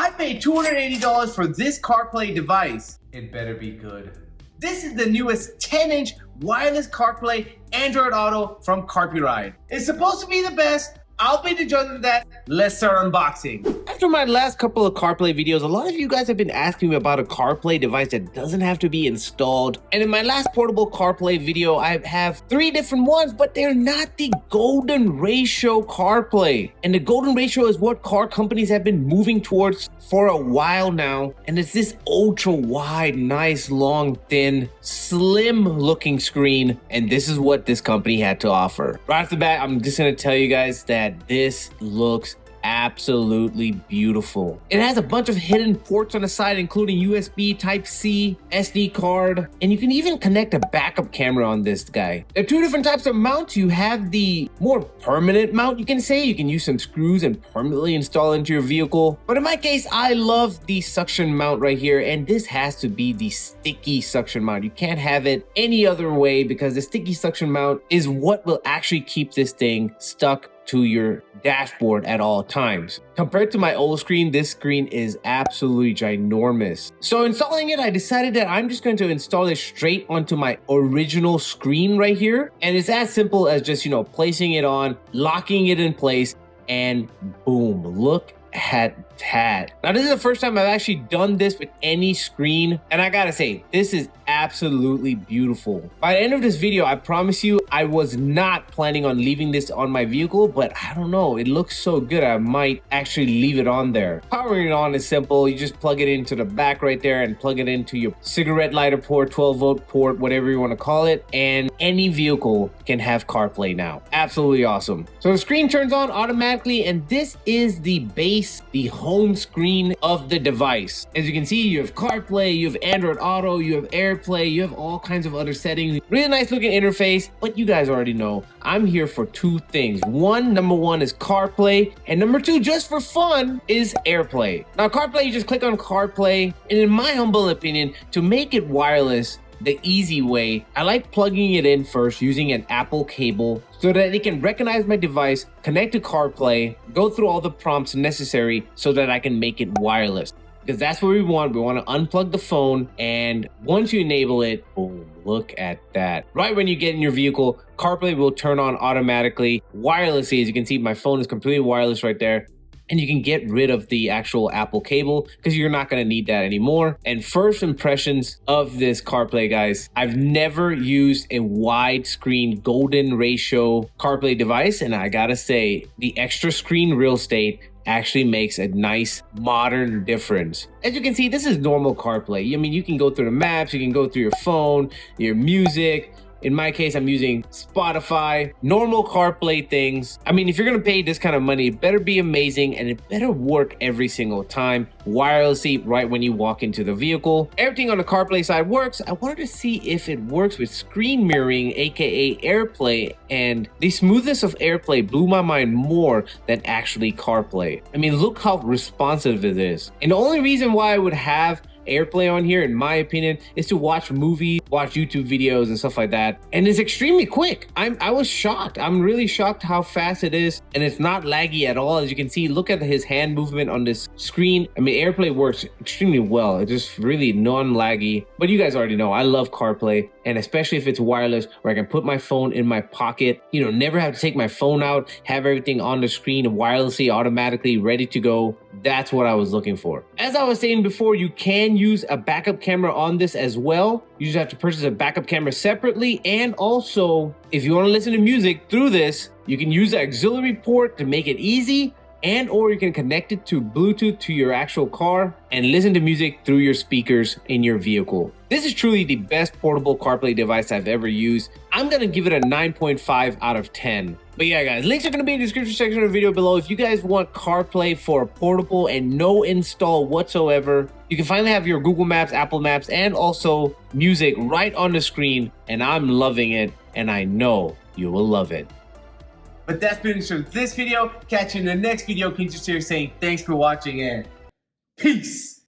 I paid $280 for this CarPlay device. It better be good. This is the newest 10-inch wireless CarPlay Android Auto from CarPlay. It's supposed to be the best. I'll be the judge of that. Let's start unboxing. After my last couple of CarPlay videos, a lot of you guys have been asking me about a CarPlay device that doesn't have to be installed. And in my last portable CarPlay video, I have 3 different ones, but they're not the golden ratio CarPlay. And the golden ratio is what car companies have been moving towards for a while now. And it's this ultra wide, nice, long, thin, slim looking screen. And this is what this company had to offer. Right off the bat, I'm just gonna tell you guys that this looks absolutely beautiful. It has a bunch of hidden ports on the side, including USB, Type-C, SD card, and you can even connect a backup camera on this guy. There are 2 different types of mounts. You have the more permanent mount, you can say. You can use some screws and permanently install into your vehicle. But in my case, I love the suction mount right here, and this has to be the sticky suction mount. You can't have it any other way because the sticky suction mount is what will actually keep this thing stuck to your dashboard at all times. Compared to my old screen, this screen is absolutely ginormous. So installing it, I decided that I'm just going to install it straight onto my original screen right here. And it's as simple as just, placing it on, locking it in place, and boom, look at that. Now, this is the first time I've actually done this with any screen, and I gotta say, this is absolutely beautiful. By the end of this video, I promise you, I was not planning on leaving this on my vehicle, but I don't know, it looks so good, I might actually leave it on there. Powering it on is simple. You just plug it into the back right there and plug it into your cigarette lighter port, 12-volt port, whatever you want to call it, and any vehicle can have CarPlay now. Absolutely awesome. So the screen turns on automatically, and this is the base, the home screen of the device. As you can see, you have CarPlay, you have Android Auto, you have Airplay, you have all kinds of other settings. Really nice looking interface, but you guys already know I'm here for 2 things. Number one is CarPlay, and number 2, just for fun, is Airplay. Now, CarPlay, you just click on CarPlay, and in my humble opinion, to make it wireless the easy way, I like plugging it in first using an Apple cable so that it can recognize my device, connect to CarPlay, go through all the prompts necessary so that I can make it wireless. Because that's what we want. We want to unplug the phone, and once you enable it, boom, look at that. Right when you get in your vehicle, CarPlay will turn on automatically wirelessly. As you can see, my phone is completely wireless right there. And you can get rid of the actual Apple cable because you're not going to need that anymore. And first impressions of this CarPlay, guys, I've never used a widescreen golden ratio CarPlay device, and I gotta say, the extra screen real estate actually makes a nice modern difference. As you can see, this is normal CarPlay. I mean, you can go through the maps, you can go through your phone, your music. In my case, I'm using Spotify, normal CarPlay things. I mean, if you're gonna pay this kind of money, it better be amazing and it better work every single time, wirelessly right when you walk into the vehicle. Everything on the CarPlay side works. I wanted to see if it works with screen mirroring, aka Airplay, and the smoothness of Airplay blew my mind more than actually CarPlay. I mean, look how responsive it is. And the only reason why I would have Airplay on here, in my opinion, is to watch movies, watch YouTube videos and stuff like that, and it's extremely quick. I was shocked. I'm really shocked how fast it is, and it's not laggy at all. As you can see, look at his hand movement on this screen. I mean, Airplay works extremely well. It's just really non-laggy. But you guys already know I love CarPlay, and especially if it's wireless, where I can put my phone in my pocket, never have to take my phone out, have everything on the screen wirelessly, automatically ready to go. That's what I was looking for. As I was saying before, you can use a backup camera on this as well. You just have to purchase a backup camera separately, and also if you want to listen to music through this, you can use the auxiliary port to make it easy, and or you can connect it to Bluetooth to your actual car and listen to music through your speakers in your vehicle. This is truly the best portable CarPlay device I've ever used. I'm gonna give it a 9.5 out of 10. But yeah, guys, links are gonna be in the description section of the video below. If you guys want CarPlay for a portable and no install whatsoever, you can finally have your Google Maps, Apple Maps, and also music right on the screen, and I'm loving it, and I know you will love it. But that's been it for this video. Catch you in the next video. Can you just hear saying thanks for watching and peace.